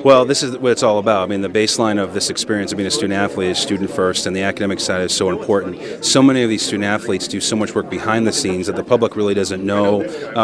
Well, this is what it's all about. I mean, the baseline of this experience of being a student athlete is student first, and the academic side is so important. So many of these student athletes do so much work behind the scenes that the public really doesn't know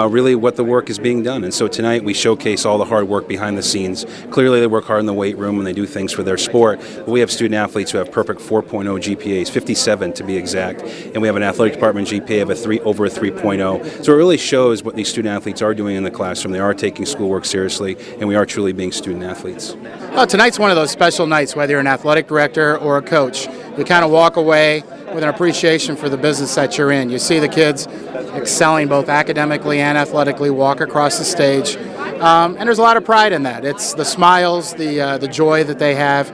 really what the work is being done. And so tonight we showcase all the hard work behind the scenes. Clearly they work hard in the weight room and they do things for their sport, but we have student athletes who have perfect 4.0 GPAs, 57 to be exact, and we have an athletic department GPA of over a 3.0. So it really shows what these student athletes are doing in the classroom. They are taking schoolwork seriously, and we are truly being student athletes. Well, tonight's one of those special nights, whether you're an athletic director or a coach. You kind of walk away with an appreciation for the business that you're in. You see the kids excelling both academically and athletically walk across the stage, and there's a lot of pride in that. It's the smiles, the joy that they have,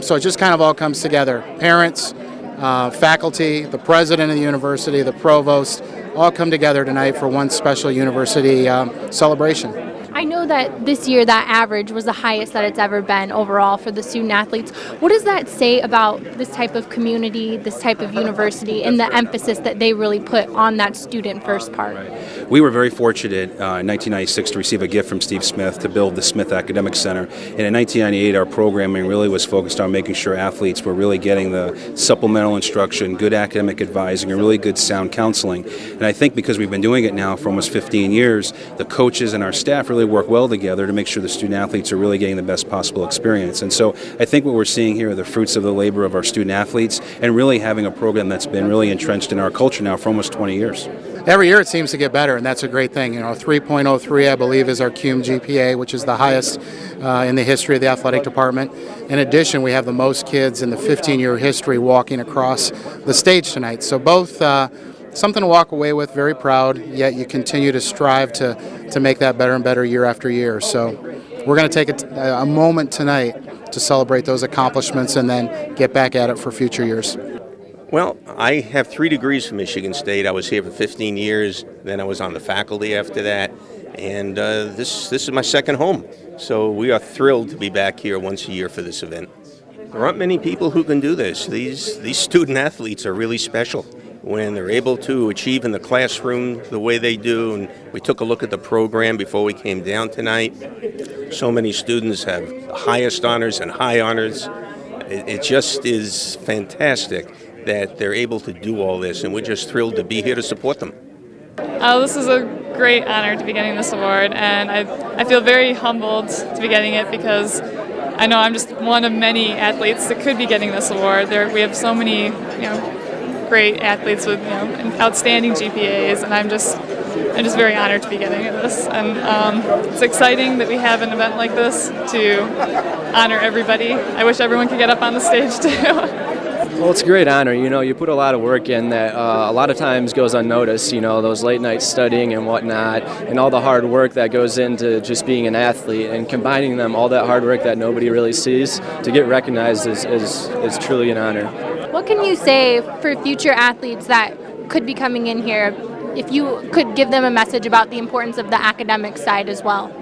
so it just kind of all comes together. Parents, faculty, the president of the university, the provost, all come together tonight for one special university celebration. I know that this year that average was the highest that it's ever been overall for the student athletes. What does that say about this type of community, this type of university, and the emphasis that they really put on that student first part? Right. We were very fortunate in 1996 to receive a gift from Steve Smith to build the Smith Academic Center. And in 1998 our programming really was focused on making sure athletes were really getting the supplemental instruction, good academic advising, and really good sound counseling. And I think because we've been doing it now for almost 15 years, the coaches and our staff really work well together to make sure the student athletes are really getting the best possible experience. And so I think what we're seeing here are the fruits of the labor of our student athletes and really having a program that's been really entrenched in our culture now for almost 20 years. Every year it seems to get better, and that's a great thing. 3.03 I believe is our cum GPA, which is the highest in the history of the athletic department. In addition, we have the most kids in the 15-year history walking across the stage tonight. So both something to walk away with, very proud, yet you continue to strive to make that better and better year after year. So we're going to take a moment tonight to celebrate those accomplishments and then get back at it for future years. Well, I have 3 degrees from Michigan State. I was here for 15 years, then I was on the faculty after that, and this is my second home. So we are thrilled to be back here once a year for this event. There aren't many people who can do this. These student athletes are really special when they're able to achieve in the classroom the way they do. And we took a look at the program before we came down tonight. So many students have highest honors and high honors. It just is fantastic that they're able to do all this, and we're just thrilled to be here to support them. This is a great honor to be getting this award, and I feel very humbled to be getting it because I know I'm just one of many athletes that could be getting this award. We have so many, great athletes with outstanding GPAs, and I'm just very honored to be getting this. And it's exciting that we have an event like this to honor everybody. I wish everyone could get up on the stage too. Well, it's a great honor. You put a lot of work in that a lot of times goes unnoticed, those late nights studying and whatnot, and all the hard work that goes into just being an athlete, and combining them, all that hard work that nobody really sees, to get recognized is truly an honor. What can you say for future athletes that could be coming in here, if you could give them a message about the importance of the academic side as well?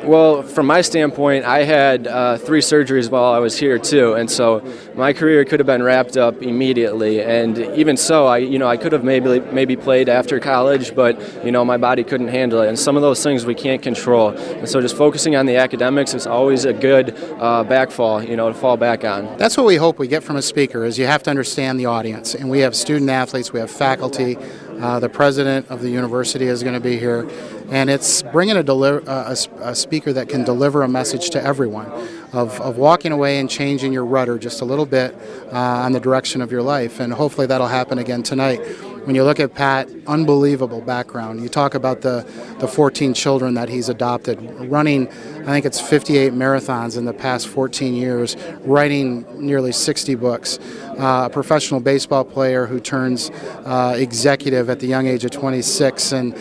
Well, from my standpoint, I had 3 surgeries while I was here too, and so my career could have been wrapped up immediately. And even so, I could have maybe played after college, but my body couldn't handle it. And some of those things we can't control. And so just focusing on the academics is always a good backfall, to fall back on. That's what we hope we get from a speaker. Is you have to understand the audience, and we have student athletes, we have faculty. The president of the university is going to be here, and it's bringing a speaker that can deliver a message to everyone of walking away and changing your rudder just a little bit on the direction of your life, and hopefully that'll happen again tonight. When you look at Pat, unbelievable background. You talk about the 14 children that he's adopted, running, I think it's 58 marathons in the past 14 years, writing nearly 60 books, a professional baseball player who turns executive at the young age of 26 and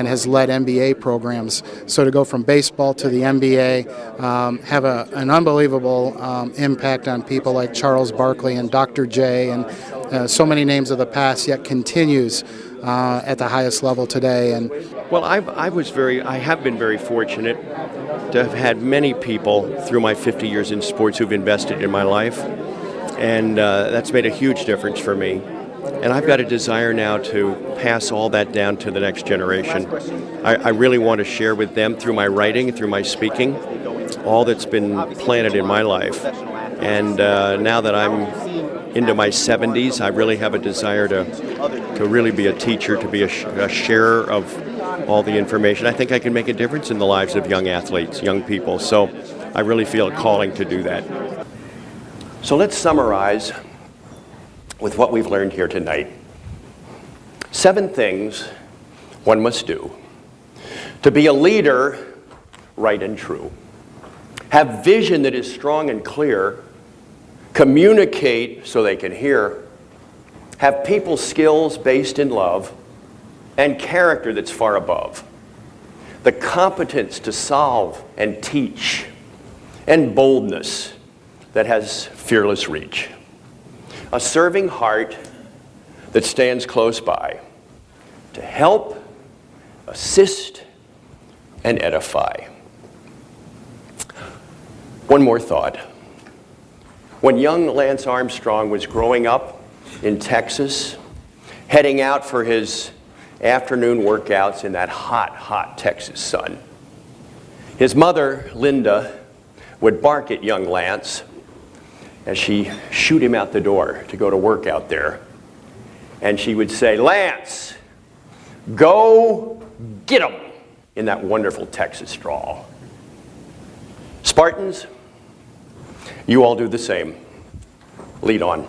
has led MBA programs. So to go from baseball to the MBA, have an unbelievable impact on people like Charles Barkley and Dr. J and so many names of the past, yet continues at the highest level today. And well, I have been very fortunate to have had many people through my 50 years in sports who've invested in my life, and that's made a huge difference for me. And I've got a desire now to pass all that down to the next generation. I really want to share with them through my writing, through my speaking, all that's been planted in my life. And now that I'm into my 70s, I really have a desire to really be a teacher, to be a sharer of all the information. I think I can make a difference in the lives of young athletes, young people. So I really feel a calling to do that. So let's summarize with what we've learned here tonight. 7 things one must do to be a leader, right and true. Have vision that is strong and clear. Communicate so they can hear. Have people skills based in love. And character that's far above. The competence to solve and teach. And boldness that has fearless reach. A serving heart that stands close by to help, assist, and edify. One more thought. When young Lance Armstrong was growing up in Texas, heading out for his afternoon workouts in that hot, hot Texas sun, his mother, Linda, would bark at young Lance as she shooed him out the door to go to work out there. And she would say, "Lance, go get 'em," in that wonderful Texas drawl. Spartans, you all do the same. Lead on.